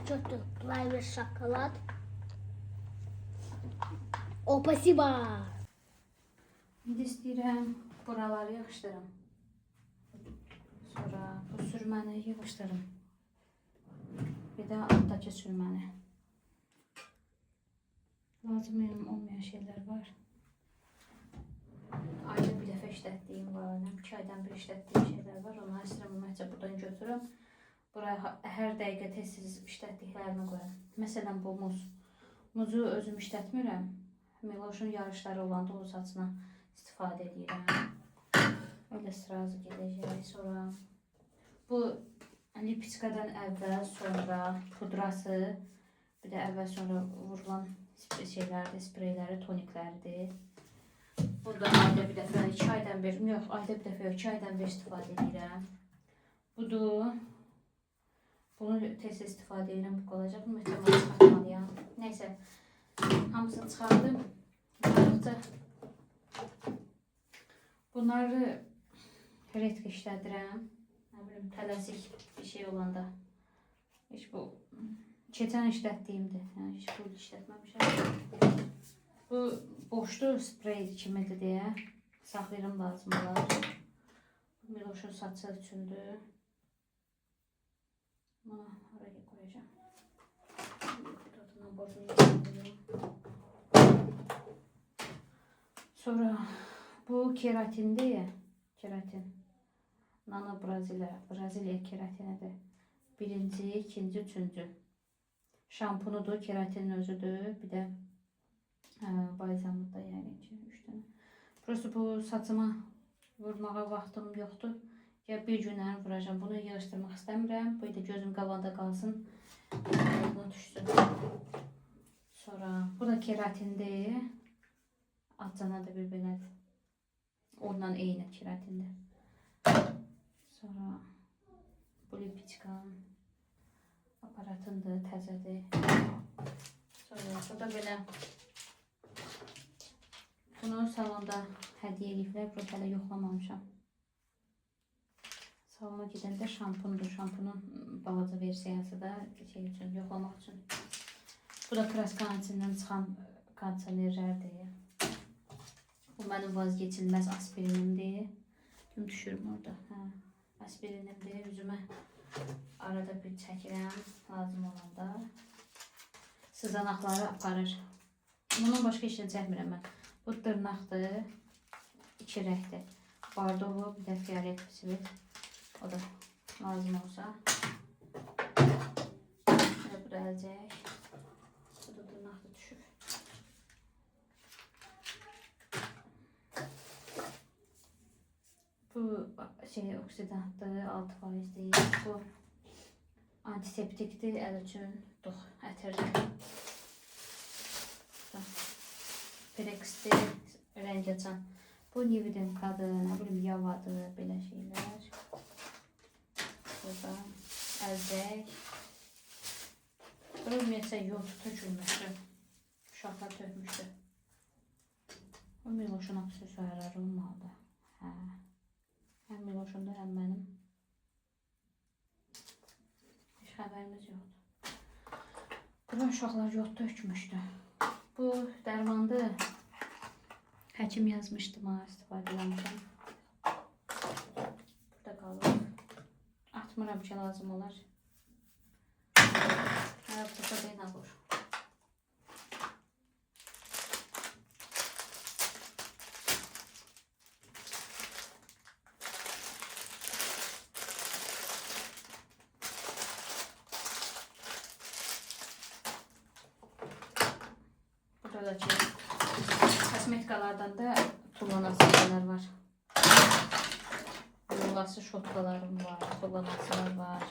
Çok private şokolad. O pasiba. İndi istəyirəm buraları yığışdırım. Sonra bu sürməni yığışdırım. Bir də altdakı sürməni. Lazım olmayan şeyler var. Ayda bir dəfə işlətdiyim var. 2 aydan bir işlətdiyim şeyler var. Onları istəyirəm ümumiyyətcə buradan götürüm. Buraya hər dəqiqə tez-tez işlətdiklərimi qoyum. Məsələn bu muz. Muzu özüm işlətmirəm. Miloş'un yarışları olanda o saçına istifadə edirəm. Öyle sırası gedəcək. Sonra bu lipistikadan əvvəl, sonra pudrası, bir də əvvəl sonra vurulan şeylərdir, spreyləri, toniklərdir. Bunu da ayda bir dəfə, 2 aydan bir, yox, ayda bir dəfə, 2 aydan bir istifadə edirəm. Budur. Bunu tez istifadə edirəm, bu qalacaq. Bunu mütləq çıxartmalıyam. Neysə, hamısını çıxardım. Bunları redki işlədirəm. Nə bilim, tələsik bir şey olanda. Heç bu keçən işlətdiyimdir. Yəni heç bu işlətməmişəm. Bu boşdur, sprey kimidir deyə saxlayıram lazım olar. Miloş'un saçı üçündür. Bunu oraya koyacağım. Sonra bu keratindir. Keratin. Nano Braziliya keratinidir. Birinci, ikinci, üçüncü. Şampunudur, keratinin özüdür. Bir də balzamı da yəni 2-3 dənə. Prosto bu saçıma vurmağa vaxtım yoxdur. Ya bir günlərini vuracağım. Bunu yığışdırmaq istəmirəm. Bu da gözüm qabağında qalsın. Yoluna düşsün. Sonra bu da keratindir. Atcana da bir belədir. Ondan eyni keratindir. Sonra bu lipidikam aparatındır, təzədir. Sonra bu da belə. Bunu salonda hədiyyə ediblər. Burada hələ yoxlamamışam. Salona gedəndə şampundur. Şampunun balaca versiyası da şey üçün, yoxlamaq üçün. Bu da Kraskanın içindən çıxan kondisionerlərdir. Bu mənim vazgeçilməz aspirinimdir. Kim düşürüm orada? Hə, aspirinimdir. Üzümə arada bir çəkirəm, lazım olanda. Sızanaqları aparır. Bundan başqa işlə çəkmirəm mən. Bu dırnaqdır. 2 rəngdir. Bardolu, bir də fiolet sivit. O da lazım olsa. Bu da əlcək. Bu da dırnaqda düşür. Bu şey oksidantdır, 6% deyil. Bu antiseptikdir, əl üçün ətirdir. Preksdir, rəng açan. Bu Nividinkadır, nə bilim, yavadır, belə şeylər. Burada əlcək. Burada ümumiyyətlə yod tökülmüşdü. Uşaqlar tökmüşdü. Bu Miloş'un aksesuarları olmalıdır. Hə. Həm Miloş'unda, həm mənim. Heç xəbərimiz yoxdur. Burada uşaqlar yod tökmüşdü. Bu dərmandır. Həkim yazmışdı, mənə istifadə eləmişəm. Burada qalır. Atmıram ki, lazım olar. Burada deyən alır. Burada da kosmetikalardan da tullanası şeyler var. Yolası şotkalarım var, tullanasılar var.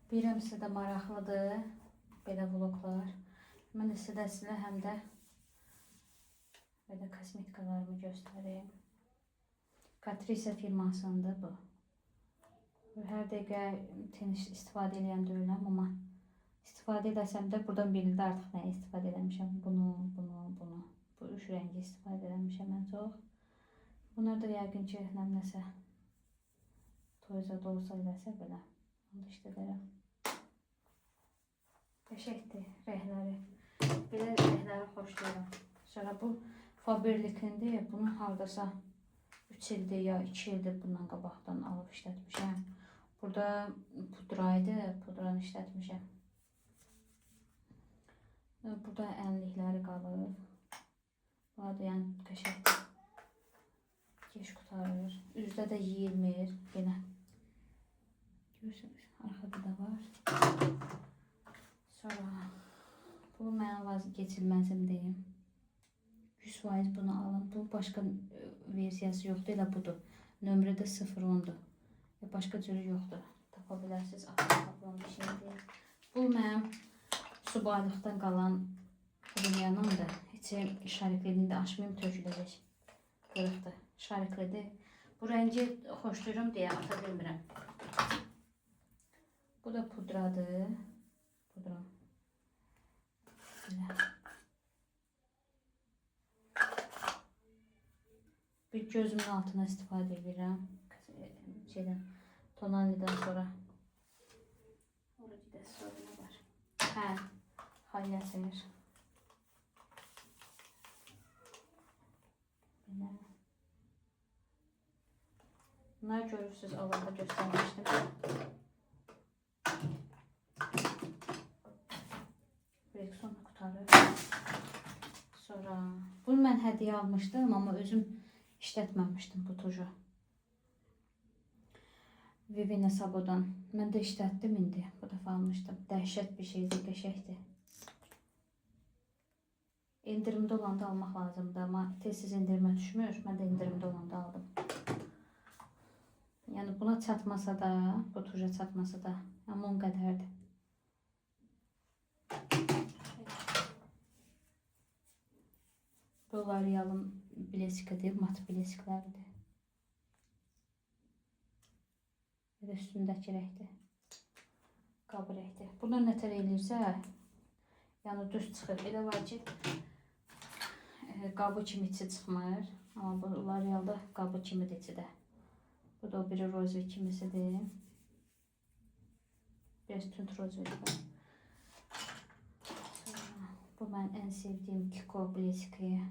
Bilirəm sizə də maraqlıdır belə vloglar. Mən də sizə həm də belə kosmetikalarımı göstəreyim. Catrice firmasındır bu. Hər dəqiqə teniş istifadə edən deyiləm, amma istifadə edəsəm də buradan bilinir artıq nəyi istifadə eləmişəm. Bunu. Bu üç rəngi istifadə eləmişəm ən çox. Bunlar da yəqin ki, nəsə toyzada olsa eləsə belə. Onu işlədərəm. Qəşəkdir rəhləri. Belə rəhləri xoşlayıram. Sonra bu Faberlic-indir. Bunu hardasa 3 ildir ya 2 ildir bundan qabaqdan alıb işlətmişəm. Burada pudraydı. Pudranı işlətmişəm. Burada ənlikləri qalır. Bunlar da yəni qəşəkdir. Geç qutarır. Üzdə də yeyilmir. Belə. Görürsünüz, arxada da var. Sonra bu mənim vazgeçilməzimdir. 100% bunu alın. Bu başqa versiyası yoxdur, elə budur. Nömrə də 010-dur. Başqa cürü yoxdur. Tapa bilərsiniz. Tapılan bir şeydir. Bu mənim subaylıqdan qalan rumiyanımdır. İçi şariklidir. İndi açmayım, töküləcək. Qırıqdır. Şariklidir. Bu rəngi xoşlayıram deyə ata bilmirəm. Bu da pudradır. Pudra. Bir gözümün altına istifadə edirəm. Tonaliden sonra. Orada da sorunu var. Hə, highlighter. Belə. Bunları görürsünüz, alanda göstərmişdim. Rexona qutarı. Sonra bunu mən hədiyyə almışdım, amma özüm işlətməmişdim bu tuju. Vivina Sabodan. Mən də işlətdim indi. Bu dəfə almışdım. Dəhşət bir şeydir, qəşəkdir. İndirimdə olanda almaq lazımdır, amma tez-tez indirimə düşmür. Mən də indirimdə olanda aldım. Yəni buna çatmasa da, bu tuja çatmasa da, amma on qədərdir. Bu L'Oreal'ın bilezikdir, mat bilezikləridir. Və də üstündəki rəhdir. Qabı rəhdir. Buradan nətər eləyirsə, yəni düz çıxır. Elə var ki, qabı kimi içi çıxmır. Amma bu L'Oreal'da qabı kimidir içi də. Bu da o biri rozve kimisidir. Biraz tünd rozve var. Bu mən ən sevdiyim Kiko bileziki.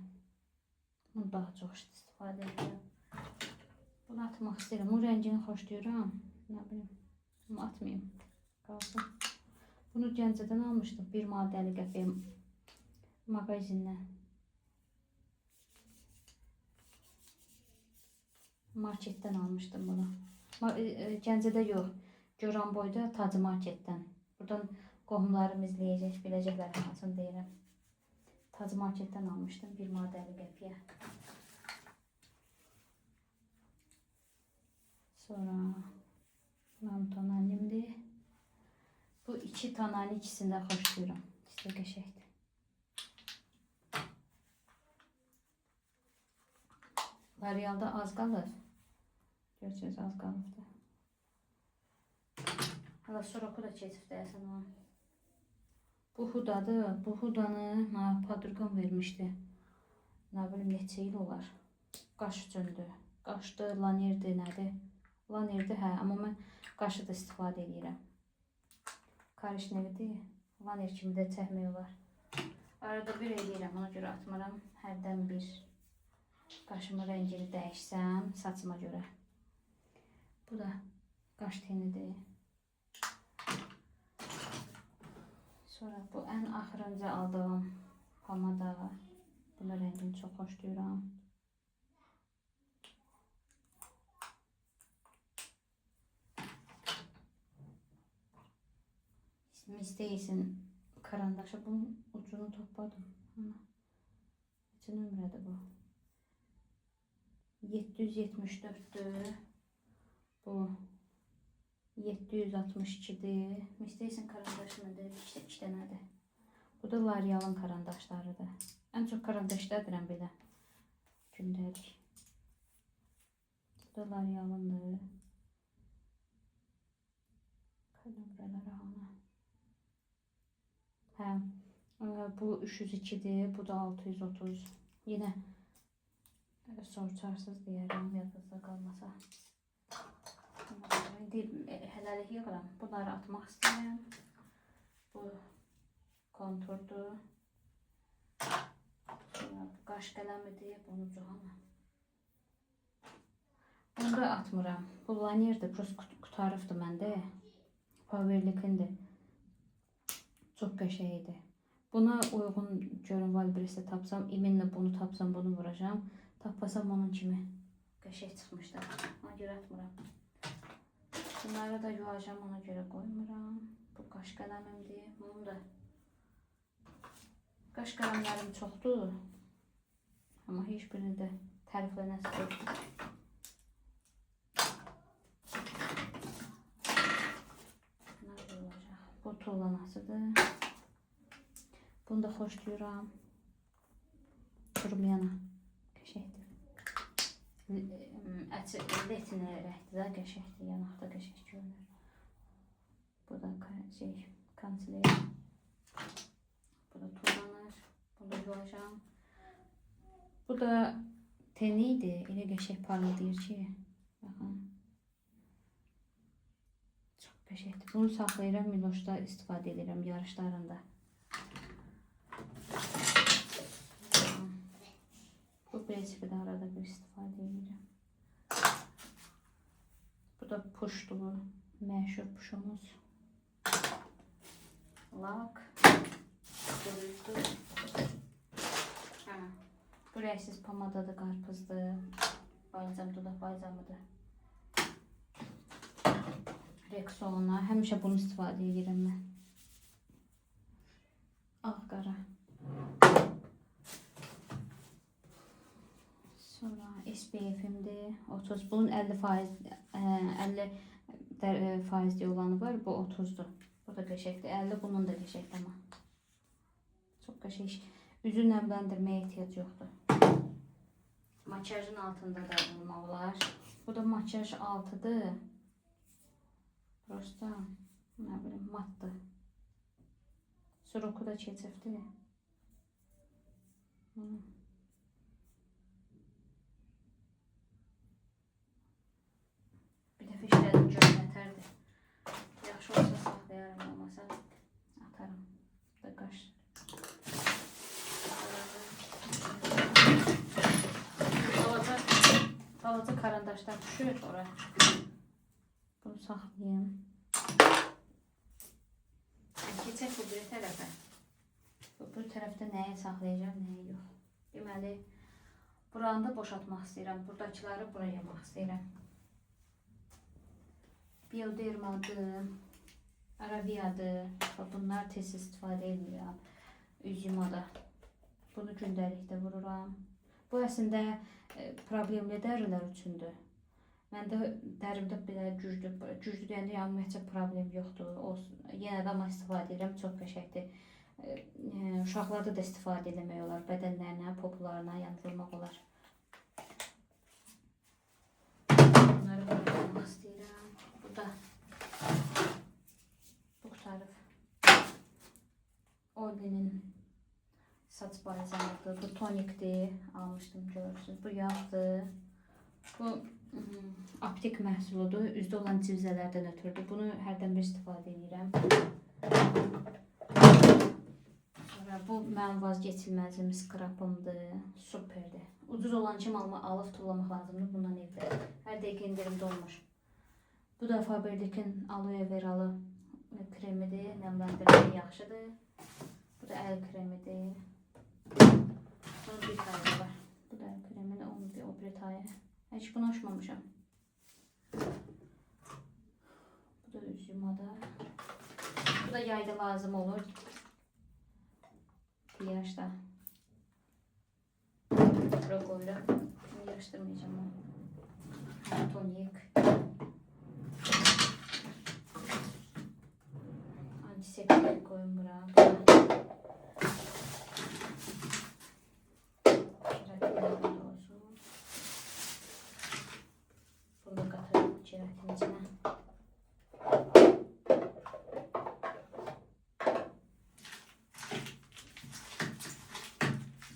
Bunu daha çox istifadə edirəm. Bunu atmaq istəyirəm. Bu rəngini xoşlayıram. Nə bilim, bunu atmayayım. Qalsın. Bunu Gəncədən almışdım. 1 manat 50 qəpiyə mağazindən. Marketdən almışdım bunu. Gəncədə yox. Goranboyda Tacı Marketdən. Buradan qohumlarım izləyəcək, biləcəklər hansını deyirəm. Tacı Marketdən almışdım 1 manat 50 qəpiyə. Sonra mənim tonalimdir. Bu iki tonali ikisini də xoşlayıram. İkisi də qəşəkdir. L'Oreal'da az qalır. Görürsünüz, az qalıbdır. Hala Soroku da keçib deyəsən o. Bu Huda'dır. Bu Huda'nı mənə padruqam vermişdi. Nə bilim, neçə il olar. Qaş üçündür. Qaşdır, lanirdir, nədir? Lanirdir, hə. Amma mən qaşı da istifadə edirəm. Karışnevidir. Lanir kimi də çəkmək olar. Arada bir edirəm, ona görə atmıram. Hərdən bir qaşımın rəngini dəyişsəm, saçıma görə. Bu da qaş tenidir. Sonra bu ən axırıncı aldığım pomada. Bunun rəngini çox xoşlayıram. İstəyirsin karandaşa bunun ucunu topladım. Neçə nömrədir bu? 774'dür. Bu 762'dir. Misteysin karandaşımdır. 2 dənədir. Bu da L'Oreal'ın karandaşlarıdır. En çok karandaş işlədirəm belə. Gündəlik. Bu da L'Oreal'ındır. Buralara ana. Hə, bu 302'dir. Bu da 630. Yine sorçarsız deyərəm, yadınızda qalmasa. Hələlik yığıram. Bunları atmaq istəyirəm. Bu konturdur. Qaş qələmidir. Bunu cuğana. Bunu da atmıram. Bu lanirdir. Prost qutarıbdır məndə. Powerlikindir. Çox qəşəngdir. Buna uyğun görün Valbres'te tapsam, iminlə bunu tapsam, bunu vuracağım. Tapasam onun kimi qəşəng çıxmışdı. Ona görə atmıram. Bunları da yuvacağım, ona görə qoymuram. Bu qaş qələmimdir. Bunun da qaş qələmlərim çoxdur. Amma heç birini də təriflənəsi yoxdur. Bu tullanasıdır. Bunu da xoşlayıram. Turmiyana. Qəşəkdir. Letini rəhdi də qəşəkdir. Yanaqda qəşək görünür. Bu da konsiler. Bu da tullanır. Bunu da yuvacağım. Bu da teniydi. Elə qəşək parıldayır ki. Baxın. Çox qəşəkdir. Bunu saxlayıram. Miloşda istifadə edirəm yarışlarında. Bu prinsipdə arada bir istifadə edirəm. Bu da puşdur bu. Məşhur puşumuz. Lak. Bu rəksiz pomadadır, qarpızdır. Balzam, dodaq balzamıdır. Rexona. Həmişə bunu istifadə edirəm mən. Ağ-qara. Sonra SPF-imdir. 30. Bunun 50% olanı var. Bu 30'dur. Bu da qəşəkdir. 50 bunun da qəşəkdir ama. Çox qəşək. Üzü nəmləndirməyə ehtiyac yoxdur. Makyajın altında da olmaq olar. Bu da makyaj altıdır. Prosta nə bilim matdır. Suroku da keçibdir. Bir dəfə işlədim görün yətərdir. Yaxşı olsa saxlayarım, olmasa atarım. Bu da qaş. Balaca karandaşlar düşür oraya. Bunu saxlayayım. Keçək bu bir tərəfə. Bu tərəfdə nəyi saxlayacağım, nəyi yox. Deməli, buranı da boşaltmaq istəyirəm. Buradakiləri buraya yaymaq istəyirəm. Biodermadır, Araviadır. Bunlar tez istifadə edirəm. Üzümada. Bunu gündəlikdə vururam. Bu əslində problemli dərilər üçündür. Məndə dərimdə belə güclü deyəndə ümumiyyətcə problem yoxdur. Yenə də amma istifadə edirəm, çox qəşəkdir. Uşaqlarda da istifadə etmək olar, bədənlərinə, poplarına yandırmaq olar. Bunları qoymaq istəyirəm. Bu da bu qutarıb Oilinin saç balzamıdır, bu tonikdir, almışdım görürsünüz. Bu yağdır. Bu aptek məhsuludur, üzdə olan civzələrdən ötürdür. Bunu hərdən bir istifadə edirəm. Sonra bu mənim vazgeçilməzim skrapımdır, superdir. Ucuz olan kimi alıb tullamaq lazımdır bundan evdə. Hər dəqiqə indirimdə olmur. Bu da Faberlic'in aloe veralı kremidir, nəmləndirməyə yaxşıdır. Bu da əl kremidir. Bunun bir tane var. Bu da əl kremin, onun bir o bir tane. Heç bunu açmamışam. Bu da üzümada. Bu da yayda lazım olur. Yaşda. Bura qoyuram. Bunu yığışdırmayacağım. Tonik. sepetleri koyun bura. Jelatinler burada olsun. Bunu da katarım jelatin içine.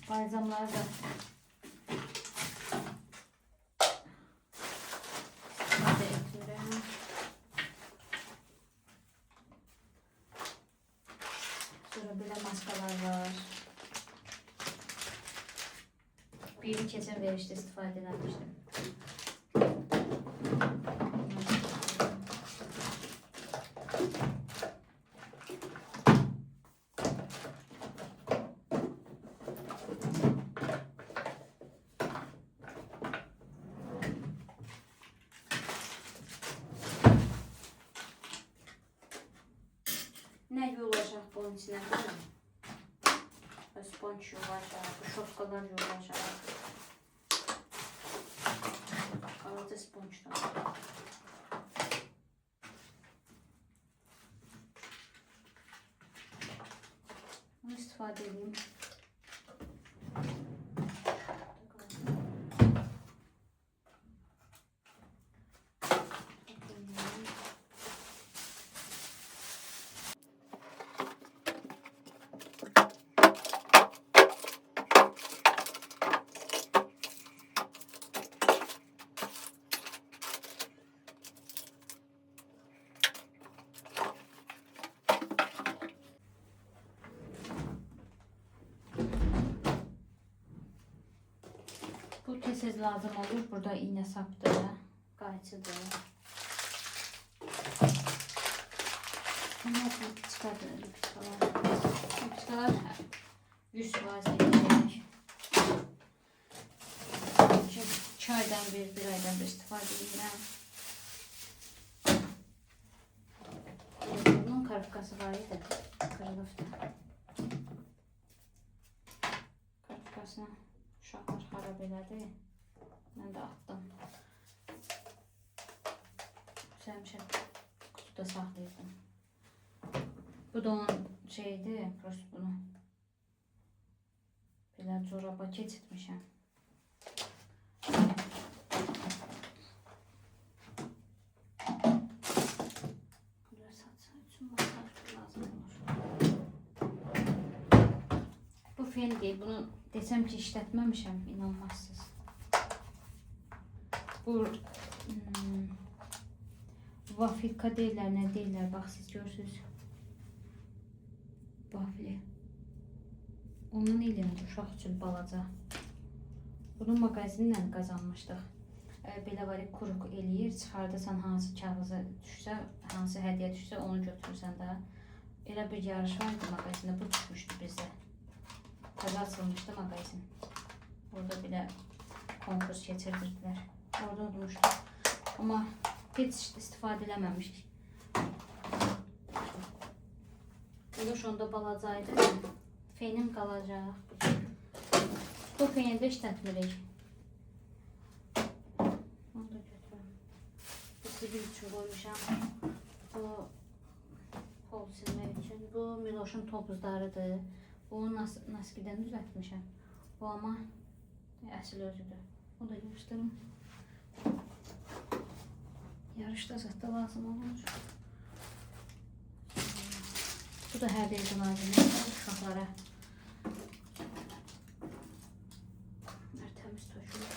Balzamlar da sonra böyle maskalar var. Birini kesin verişte istifade edilmiştim. Ne yolacaq bunun içine bilmirəm. Sponç yolacaq, bu şotkalar yolacaq. Qalaca sponçdan. Bunu istifadə edeyim. Bu tez lazım olur. Burada iğne sapdır, qayçıdır. Bunlar çıkardır, lipçikalar 100% edecek. Çaydan bir aydan bir istifadə edirəm. Bunun karafkası var idi, kırılıbdı. Karafkasına uşaqlar xarab elədi. Mən də atdım. Həmişə kutuda saxlayırdım. Bu da onun şeydi, prosto bunu belə coraba keçirtmişəm. Burada satsa üçün masaj lazım olur. Bu fen deyil, bunu desəm ki işlətməmişəm, inanmazsınız. Bu vafilka deyirlər, nə deyirlər, bax siz görürsünüz. Vafli. Onun eləyəndə uşaq üçün balaca. Bunu mağazinlə qazanmışdıq. Belə var, quruq eləyir, çıxardırsan hansı kağıza düşsə, hansı hədiyyə düşsə onu götürürsən də. Elə bir yarış var idi mağazində, bu düşmüşdü bizdə. Təzə açılmışdı mağazin. Orada belə konkurs keçirdirdilər. Orada olmuşdu. Amma heç istifadə eləməmişdik. Yuluş onda balacaydı. Fenim qalacaq. Bu feni də işlətmirik. Onu da götürürüm. Bu sibil üçün qoymuşam. Bu pol silmək üçün. Bu Miloş'un topuzlarıdır. Bu naskidən düzəltmişəm. Bu ama əsl özüdür. O da göstərim. Yarışda zətdə lazım olur. Bu da hər dəqiqə lazımdır uşaqlara. Bunlar təmiz tökülür.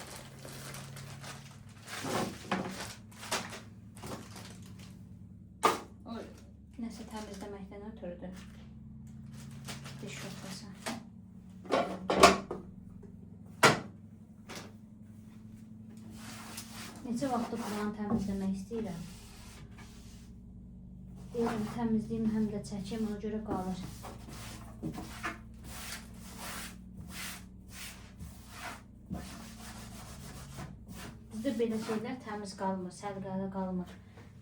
O nəsə təmizləməkdən ötürüdür. Diş şotkası. Neçə vaxtı buranı təmizləmək istəyirəm. Deyirəm, təmizliyim, həm də çəkim, ona görə qalır. Bizdə belə şeylər təmiz qalmır, səliqəli qalmır.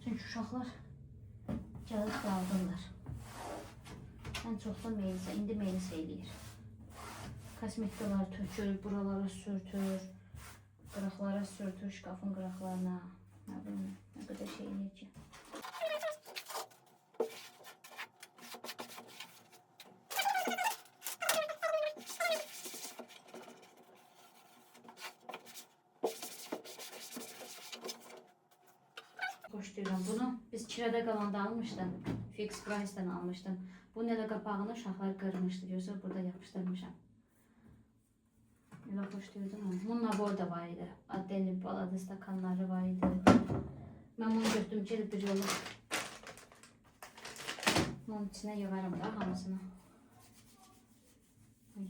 Çünki uşaqlar gəlib qaldırlar. Ən çox da meylisə, indi meylis eləyir. Kosmetikalar tökür, buralara sürtür, qıraqlara sürtür, şkafın qıraqlarına. Nə qədər şey eləyir ki. görürəm. Bunu biz Kirədə qalanda almışdım. Fix Price-dan almışdım. Bunun elə qapağını uşaqlar qırmışdı. Görürsünüz, burada yapışdırmışam. Elə xoş deyildim ama. Bunun nabor da var idi. Adeli baladı stakanları var idi. Mən bunu götürdüm ki, bir yolu. Bunun içine yığarım da hamısını.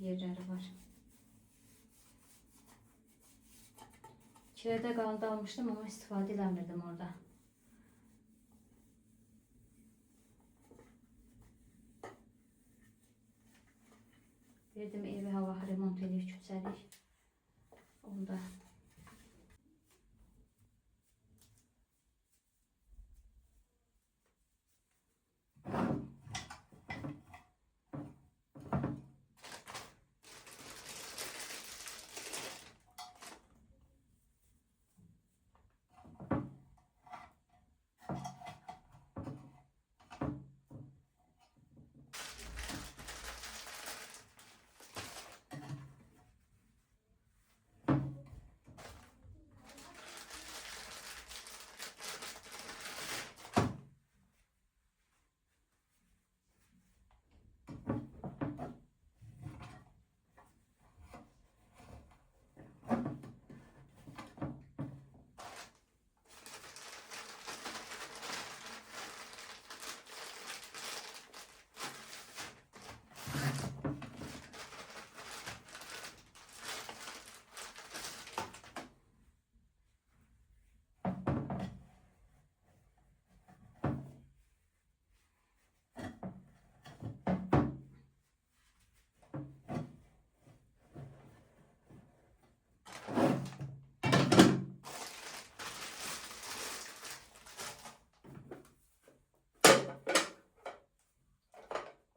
Yerləri var. Kirədə qalanda almışdım ama istifadə eləmirdim orada. Dedim evi hava remont edib küçəlik. Onda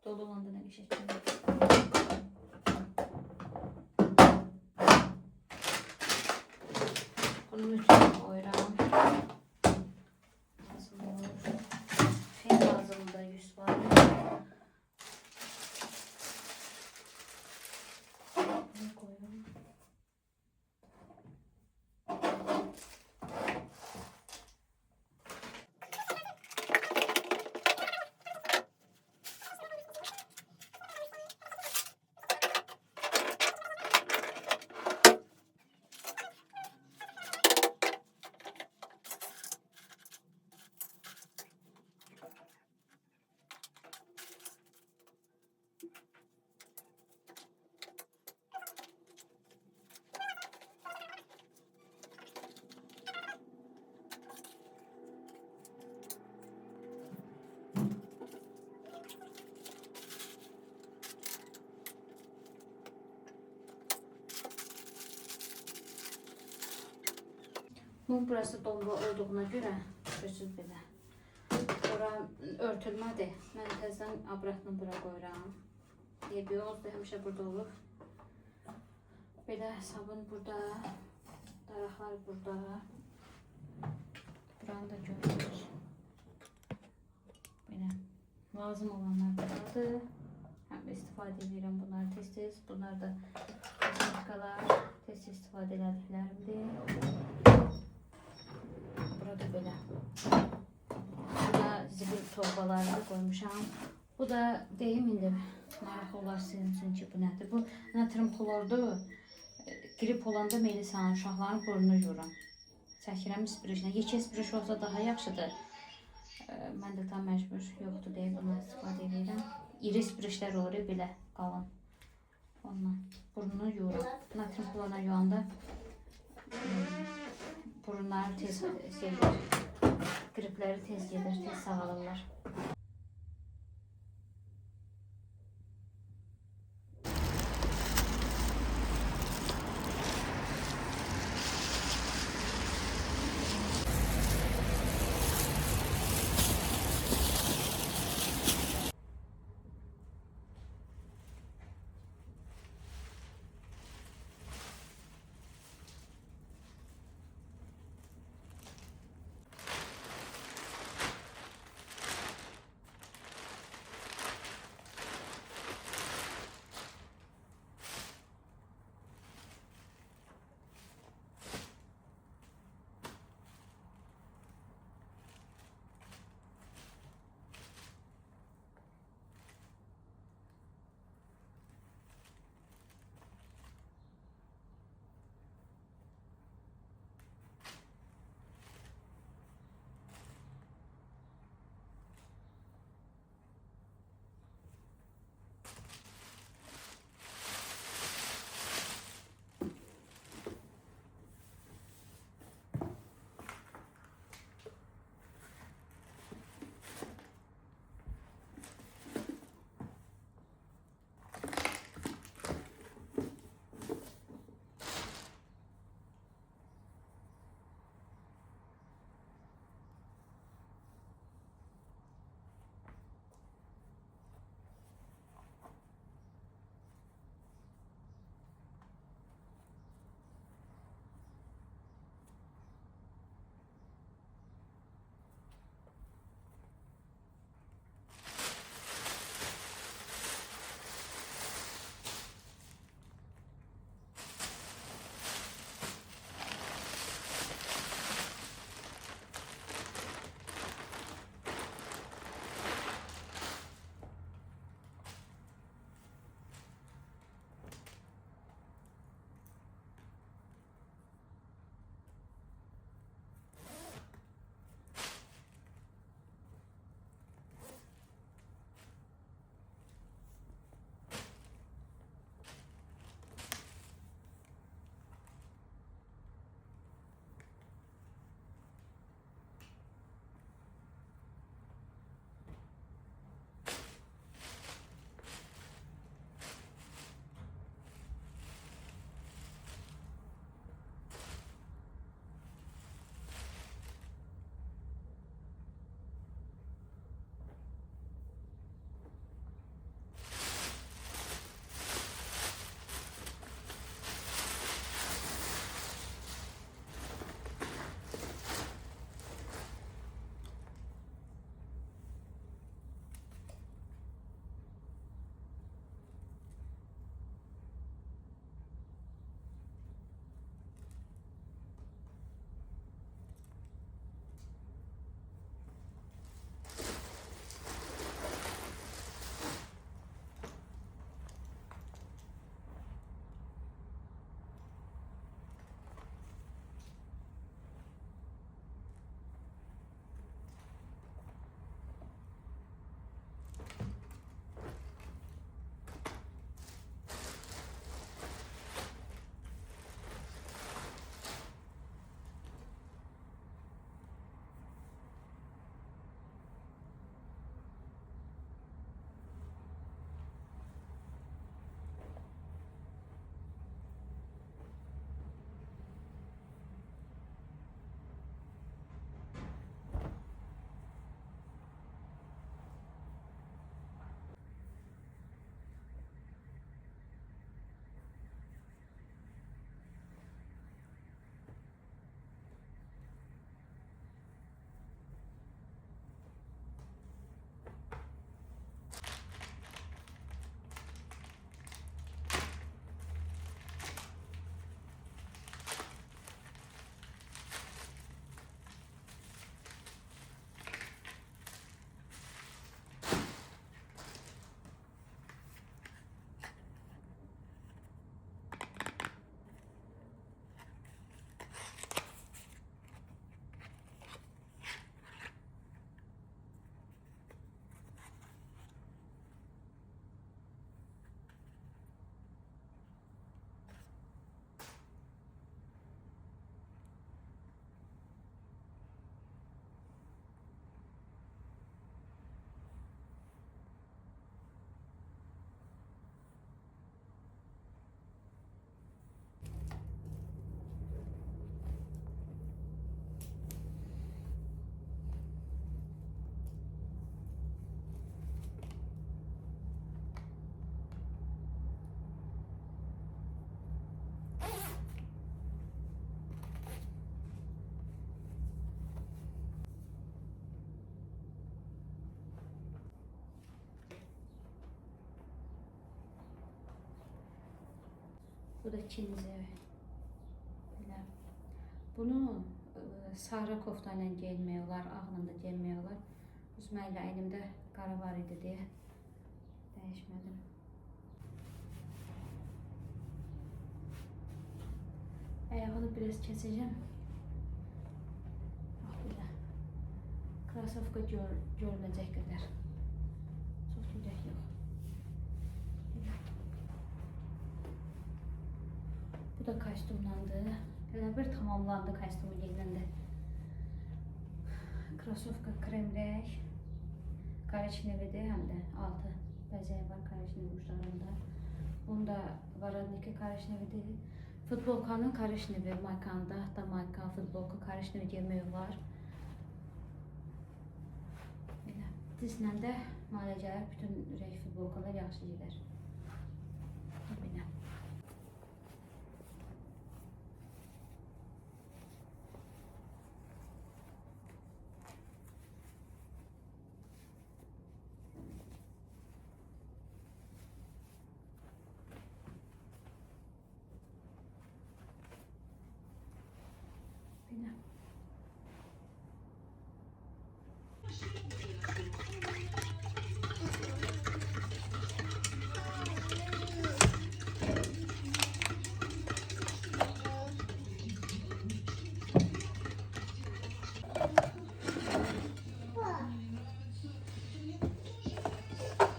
dolu olanda ne geçeceğim. Bunun üstüne koyuram. Nasıl olur? Fen lazım da 100 var. Ne koyuyorum? Bu burası dolma olduğuna göre gözüz belə. Bura örtülmədir. Mən təzədən abratını bura qoyuram. Debiyoz da həmişə burada olur. Belə sabun burada. Daraqlar burada. Buranı da görürüz. Belə. Lazım olanlar buradadır. Həm də istifadə edirəm bunları tez-tez. Bunlar da kozmetikalar. Tez-tez istifadə elədiklərimdir. Burada böyle. Burada zibil torbalarını koymuşam. Bu da deyim indi. Maraq olar sizin üçün ki, bu nədir? Bu natrim klordur. Grip olanda Melisanın uşaqların burnunu yuram. Çəkirəm ispirişlə. Yekə ispiriş olsa daha yaxşıdır. Mən də tam məcbur yoxdur deyə bunu istifadə edirəm. İri ispirişlər olur belə qalın. Ondan burnunu yuram. Natrim kloruna yuyanda burunları tez gelir, gripleri tez gelir, tez sağalırlar. Bu da ikinci. Belə. Bunu sarı kofta ilə geyinmək olar, ağla da geyinmək olar. Üzümə ilə əlimdə qara var idi deyə dəyişmədim. Ayağını biraz keseceğim. Bak belə. Krasovka görünəcək qədər. Çox güzel yox. Bu da kostyumlandı. Belə bir tamamlandı kostyumu giyinəndə. Krasovka krem renk. Korичневədir, həm də altı bəzəyi var korичневə uçlarında. Bunda varadniki korичневədir. Futbolkanın korичневə, maykanda, hatta mayka, futbolka korичневə geymək var. Belə. Dizlə də müalicələr, bütün renk futbolkalar yaxşı gedər. Belə. Belə.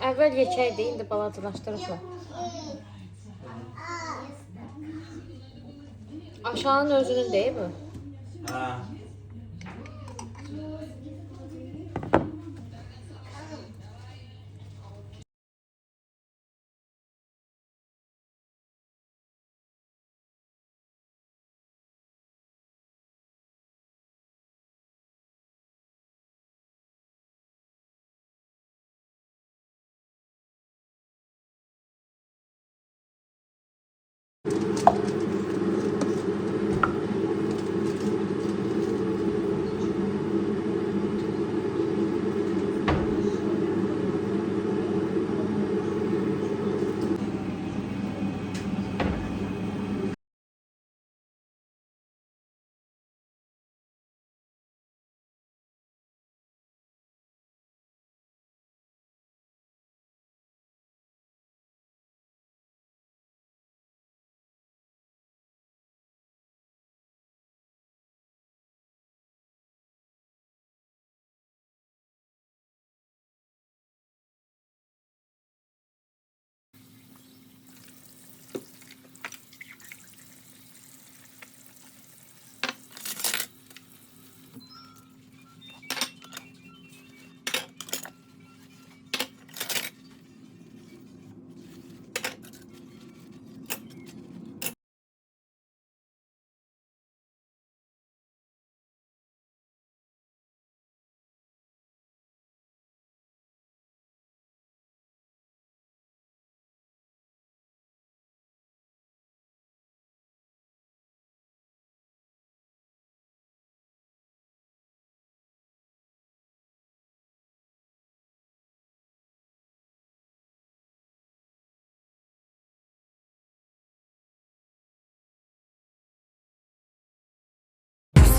Əvvəl yekəydi, indi balacalaşdırıblar. Aşağının özünün değil mi? Ha.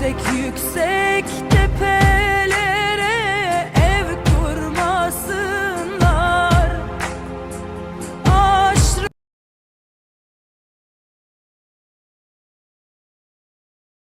Yüksek yüksek